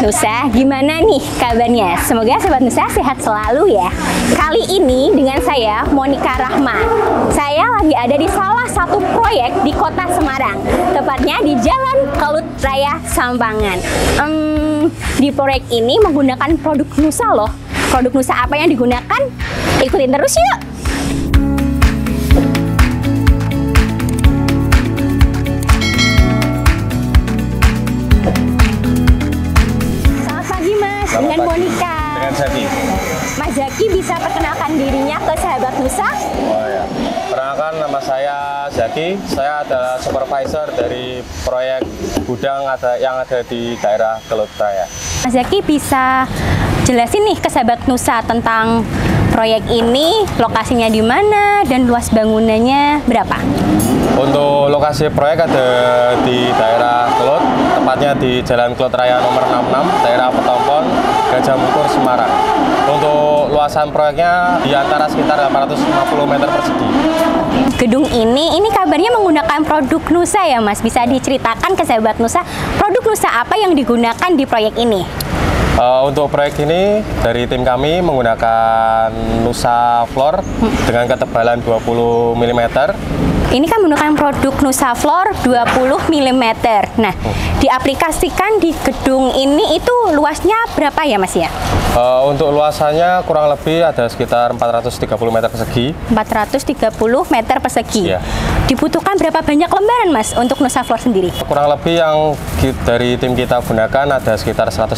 Nusa, gimana nih kabarnya? Semoga Sobat Nusa sehat selalu ya. Kali ini dengan saya Monica Rahma. Saya lagi ada di salah satu proyek di Kota Semarang, tepatnya di Jalan Kelut Raya Sampangan. Di proyek ini menggunakan produk Nusa loh. Produk Nusa apa yang digunakan? Ikutin terus yuk. Dengan Monica. Dengan Zaki. Mas Zaki bisa perkenalkan dirinya ke sahabat Nusa? Oh ya. Perkenalkan, nama saya Zaki. Saya adalah supervisor dari proyek gudang yang ada di daerah Kelut Raya. Mas Zaki bisa jelasin nih ke sahabat Nusa tentang proyek ini, lokasinya di mana dan luas bangunannya berapa? Untuk lokasi proyek ada di daerah Kelut, tepatnya di Jalan Kelut Raya nomor 66, daerah Petompon, Gajah Mungkur, Semarang. Untuk luasan proyeknya di antara sekitar 850 meter persegi. Gedung ini kabarnya menggunakan produk Nusa ya Mas? Bisa diceritakan ke sahabat Nusa, produk Nusa apa yang digunakan di proyek ini? Untuk proyek ini dari tim kami menggunakan Nusa Floor dengan ketebalan 20 mm. Ini kan menggunakan produk Nusa Floor 20 mm. Nah, diaplikasikan di gedung ini itu luasnya berapa ya Mas ya? Untuk luasannya kurang lebih ada sekitar 430 meter persegi. 430 meter persegi. Ya. Dibutuhkan berapa banyak lembaran Mas untuk Nusa Floor sendiri? Kurang lebih yang dari tim kita gunakan ada sekitar 150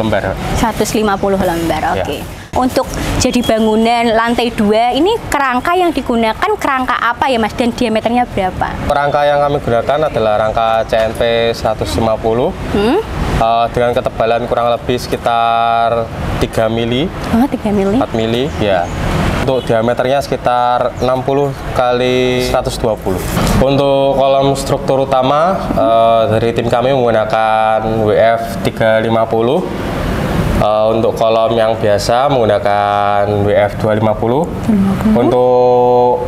lembar. 150 lembar, oke. Ya. Untuk jadi bangunan lantai 2, ini kerangka yang digunakan kerangka apa ya Mas? Dan diameternya berapa? Kerangka yang kami gunakan adalah rangka CNP 150 dengan ketebalan kurang lebih sekitar 3 mili. Oh, 3 mili? 4 mili, ya. Untuk diameternya sekitar 60 kali 120. Untuk kolom struktur utama dari tim kami menggunakan WF 350. Untuk kolom yang biasa menggunakan WF 250. Untuk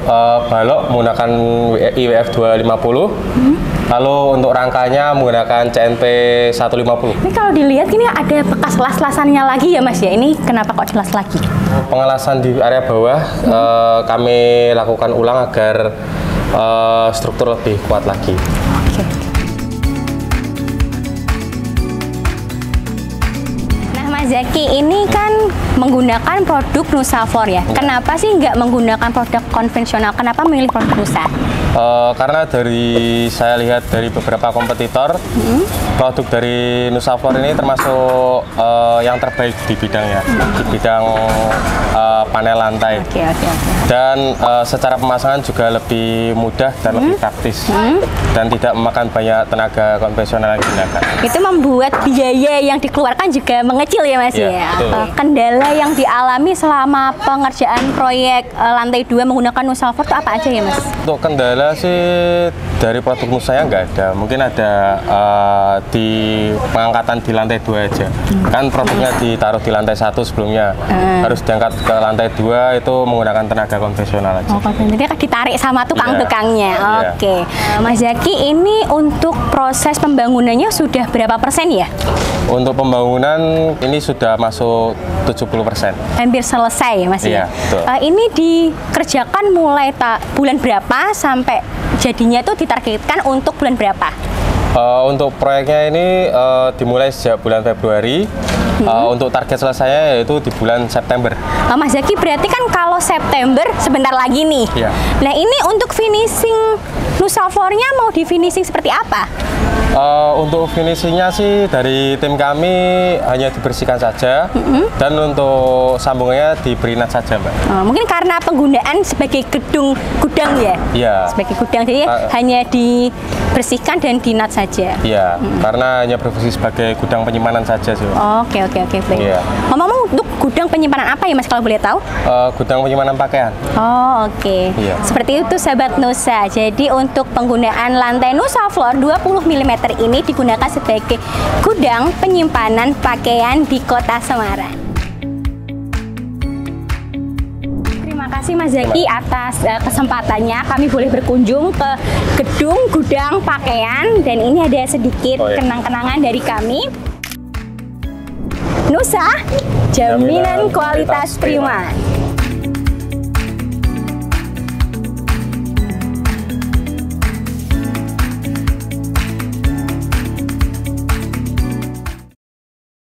balok menggunakan IWF 250. Lalu untuk rangkanya menggunakan CNP 150. Ini kalau dilihat ini ada bekas las-lasannya lagi ya Mas ya. Ini kenapa kok dilas lagi? Pengelasan di area bawah kami lakukan ulang agar struktur lebih kuat lagi. Oke. Mas Zaki, ini kan menggunakan produk Nusa Floor ya. Kenapa sih nggak menggunakan produk konvensional? Kenapa memilih produk Nusa? Karena dari saya lihat dari beberapa kompetitor, produk dari Nusa Floor ini termasuk yang terbaik di bidangnya, di bidang panel lantai. Oke. Dan secara pemasangan juga lebih mudah dan lebih praktis, dan tidak memakan banyak tenaga konvensional yang digunakan. Itu membuat biaya yang dikeluarkan juga mengecil ya Mas ya. Kendala yang dialami selama pengerjaan proyek lantai 2 menggunakan Nusa Floor itu apa aja ya Mas? Untuk kendala sih dari produk Nusa ya nggak ada, mungkin ada di pengangkatan di lantai 2 aja. Kan produknya ditaruh di lantai 1 sebelumnya, harus diangkat ke lantai 2 itu menggunakan tenaga konvensional aja. Jadi akan ditarik sama tukang-tukangnya. Oke. Mas Zaki, ini untuk proses pembangunannya sudah berapa persen ya? Untuk pembangunan ini sudah masuk 70%. Hampir selesai ya Mas ya? Betul. Ini dikerjakan mulai bulan berapa sampai jadinya itu ditargetkan untuk bulan berapa? Untuk proyeknya ini dimulai sejak bulan Februari. Untuk target selesainya yaitu di bulan September. Mas Zaki, berarti kan kalau September sebentar lagi nih. Ya. Nah, ini untuk finishing Nusa Floor-nya mau di finishing seperti apa? Untuk finishingnya sih dari tim kami hanya dibersihkan saja, dan untuk sambungannya diberi nat saja Mbak. Mungkin karena penggunaan sebagai gudang ya? Iya. Sebagai gudang, jadi hanya dibersihkan dan di nat saja? Iya, karena hanya berfungsi sebagai gudang penyimpanan saja sih. Oke, baik. Iya. Ngomong-ngomong, untuk gudang penyimpanan apa ya Mas kalau boleh tahu? Gudang penyimpanan pakaian. Oke. Iya. Seperti itu sahabat Nusa. Jadi untuk penggunaan lantai Nusa Floor 20 mm ini digunakan sebagai gudang penyimpanan pakaian di Kota Semarang. Terima kasih Mas Zaki atas kesempatannya. Kami boleh berkunjung ke gedung gudang pakaian dan ini ada sedikit kenang-kenangan dari kami. Nusa, jaminan kualitas prima.